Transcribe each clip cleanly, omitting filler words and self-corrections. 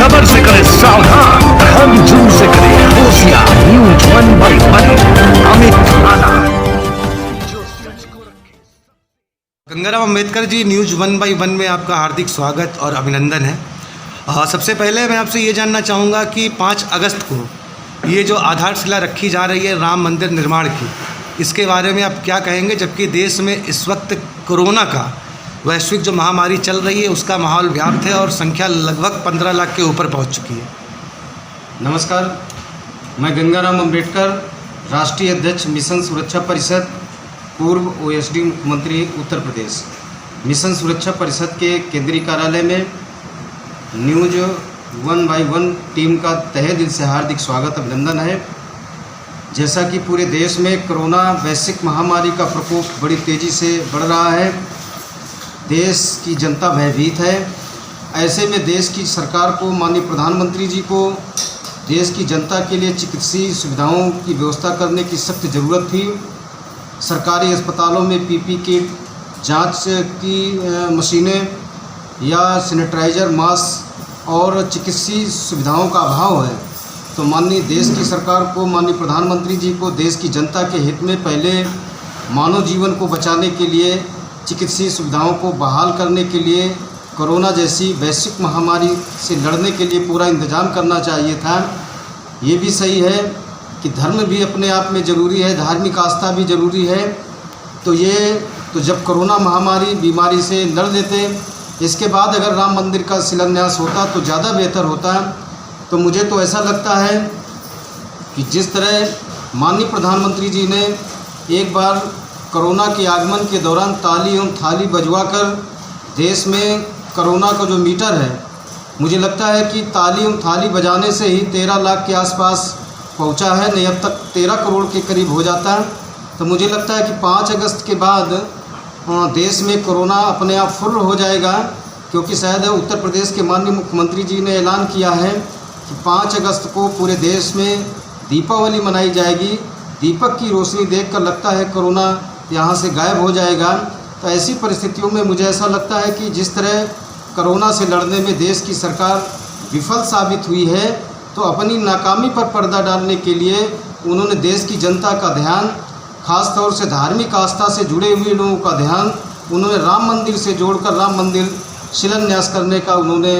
खबर से करें सावधान, हम जूम से करें होशियार। न्यूज 1/1 अमित राणा। गंगाराम अंबेडकर जी, न्यूज 1/1 में आपका हार्दिक स्वागत और अभिनंदन है। सबसे पहले मैं आपसे ये जानना चाहूँगा कि 5 अगस्त को ये जो आधारशिला रखी जा रही है राम मंदिर निर्माण की, इसके बारे में आप क्या कहेंगे, जबकि देश में इस वक्त कोरोना का वैश्विक जो महामारी चल रही है उसका माहौल व्याप्त है और संख्या लगभग 15 लाख के ऊपर पहुंच चुकी है। नमस्कार, मैं गंगाराम अंबेडकर, राष्ट्रीय अध्यक्ष मिशन सुरक्षा परिषद, पूर्व ओएसडी मुख्यमंत्री उत्तर प्रदेश। मिशन सुरक्षा परिषद के केंद्रीय कार्यालय में न्यूज 1/1 टीम का तहे दिल से हार्दिक स्वागत अभिनंदन है। जैसा कि पूरे देश में कोरोना वैश्विक महामारी का प्रकोप बड़ी तेज़ी से बढ़ रहा है, देश की जनता भयभीत है। ऐसे में देश की सरकार को, माननीय प्रधानमंत्री जी को देश की जनता के लिए चिकित्सीय सुविधाओं की व्यवस्था करने की सख्त ज़रूरत थी। सरकारी अस्पतालों में पीपी किट, जांच की मशीनें या सैनिटाइजर, मास्क और चिकित्सीय सुविधाओं का अभाव है। तो माननीय देश की सरकार को, माननीय प्रधानमंत्री जी को देश की जनता के हित में पहले मानव जीवन को बचाने के लिए, चिकित्सीय सुविधाओं को बहाल करने के लिए, कोरोना जैसी वैश्विक महामारी से लड़ने के लिए पूरा इंतजाम करना चाहिए था। ये भी सही है कि धर्म भी अपने आप में ज़रूरी है, धार्मिक आस्था भी ज़रूरी है। तो जब कोरोना महामारी बीमारी से लड़ लेते, इसके बाद अगर राम मंदिर का शिलान्यास होता तो ज़्यादा बेहतर होता। तो मुझे तो ऐसा लगता है कि जिस तरह माननीय प्रधानमंत्री जी ने एक बार कोरोना के आगमन के दौरान ताली एवं थाली बजवाकर देश में कोरोना का जो मीटर है, मुझे लगता है कि ताली एवं थाली बजाने से ही 13 लाख के आसपास पहुंचा है, नहीं अब तक 13 करोड़ के करीब हो जाता है। तो मुझे लगता है कि 5 अगस्त के बाद देश में कोरोना अपने आप फुल हो जाएगा, क्योंकि शायद उत्तर प्रदेश के माननीय मुख्यमंत्री जी ने ऐलान किया है कि 5 अगस्त को पूरे देश में दीपावली मनाई जाएगी। दीपक की रोशनी देखकर लगता है कोरोना यहाँ से गायब हो जाएगा। तो ऐसी परिस्थितियों में मुझे ऐसा लगता है कि जिस तरह कोरोना से लड़ने में देश की सरकार विफल साबित हुई है, तो अपनी नाकामी पर पर्दा डालने के लिए उन्होंने देश की जनता का ध्यान, खास तौर से धार्मिक आस्था से जुड़े हुए लोगों का ध्यान उन्होंने राम मंदिर से जोड़कर राम मंदिर शिलान्यास करने का उन्होंने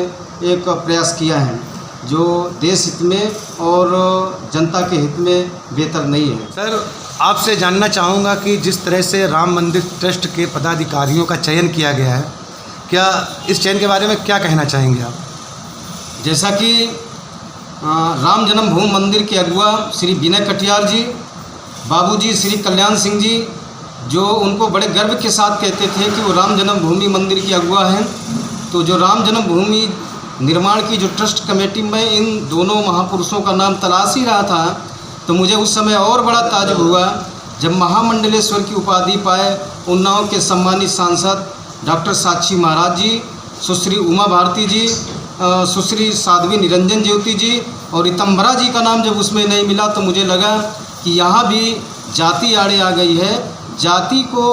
एक प्रयास किया है, जो देश हित में और जनता के हित में बेहतर नहीं है। सर, आपसे जानना चाहूँगा कि जिस तरह से राम मंदिर ट्रस्ट के पदाधिकारियों का चयन किया गया है, क्या इस चयन के बारे में क्या कहना चाहेंगे आप? जैसा कि राम जन्मभूमि मंदिर के अगुआ श्री विनय कटियार जी, बाबूजी श्री कल्याण सिंह जी, जो उनको बड़े गर्व के साथ कहते थे कि वो राम जन्मभूमि मंदिर के अगुआ हैं। तो जो राम जन्मभूमि निर्माण की जो ट्रस्ट कमेटी में इन दोनों महापुरुषों का नाम तलाश ही रहा था, तो मुझे उस समय और बड़ा ताज्जुब हुआ जब महामंडलेश्वर की उपाधि पाए उन्नाव के सम्मानित सांसद डॉक्टर साक्षी महाराज जी, सुश्री उमा भारती जी, सुश्री साध्वी निरंजन ज्योति जी और रितंबरा जी का नाम जब उसमें नहीं मिला, तो मुझे लगा कि यहाँ भी जाति आड़े आ गई है। जाति को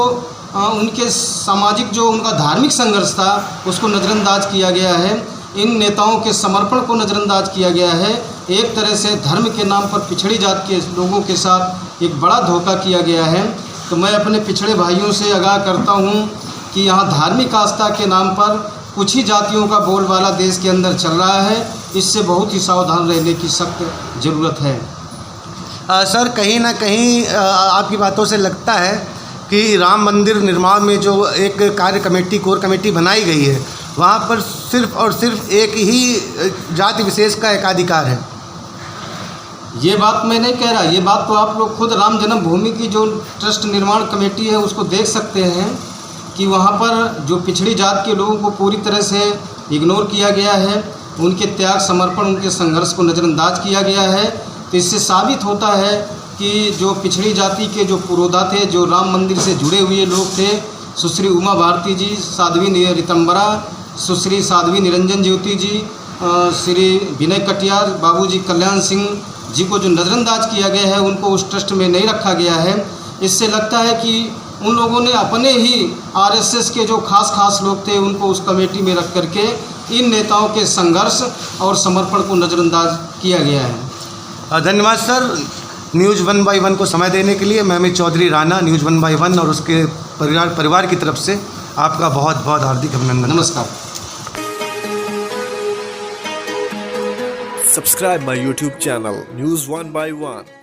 उनके सामाजिक जो उनका धार्मिक संघर्ष था उसको नज़रअंदाज किया गया है, इन नेताओं के समर्पण को नज़रअंदाज किया गया है। एक तरह से धर्म के नाम पर पिछड़ी जात के लोगों के साथ एक बड़ा धोखा किया गया है। तो मैं अपने पिछड़े भाइयों से आगाह करता हूं कि यहाँ धार्मिक आस्था के नाम पर कुछ ही जातियों का बोलबाला देश के अंदर चल रहा है, इससे बहुत ही सावधान रहने की सख्त ज़रूरत है। सर, कहीं ना कहीं आपकी बातों से लगता है कि राम मंदिर निर्माण में जो एक कार्य कमेटी, कोर कमेटी बनाई गई है, वहाँ पर सिर्फ और सिर्फ एक ही जाति विशेष का एकाधिकार है। ये बात मैं नहीं कह रहा, ये बात तो आप लोग खुद राम जन्मभूमि की जो ट्रस्ट निर्माण कमेटी है उसको देख सकते हैं कि वहाँ पर जो पिछड़ी जात के लोगों को पूरी तरह से इग्नोर किया गया है, उनके त्याग, समर्पण, उनके संघर्ष को नज़रअंदाज किया गया है। तो इससे साबित होता है कि जो पिछड़ी जाति के जो पुरोधा थे, जो राम मंदिर से जुड़े हुए लोग थे, सुश्री उमा भारती जी, साध्वी रितंबरा, सुश्री साध्वी निरंजन ज्योति जी, श्री विनय कटियार, बाबूजी कल्याण सिंह जी को जो नज़रअंदाज किया गया है, उनको उस ट्रस्ट में नहीं रखा गया है। इससे लगता है कि उन लोगों ने अपने ही आरएसएस के जो खास लोग थे उनको उस कमेटी में रख करके इन नेताओं के संघर्ष और समर्पण को नज़रअंदाज किया गया है। धन्यवाद सर, न्यूज़ 1/1 को समय देने के लिए। मैं अमित चौधरी राणा, न्यूज़ 1/1 और उसके परिवार की तरफ से आपका बहुत बहुत हार्दिक अभिनंदन। नमस्कार। Subscribe my YouTube channel News 1/1.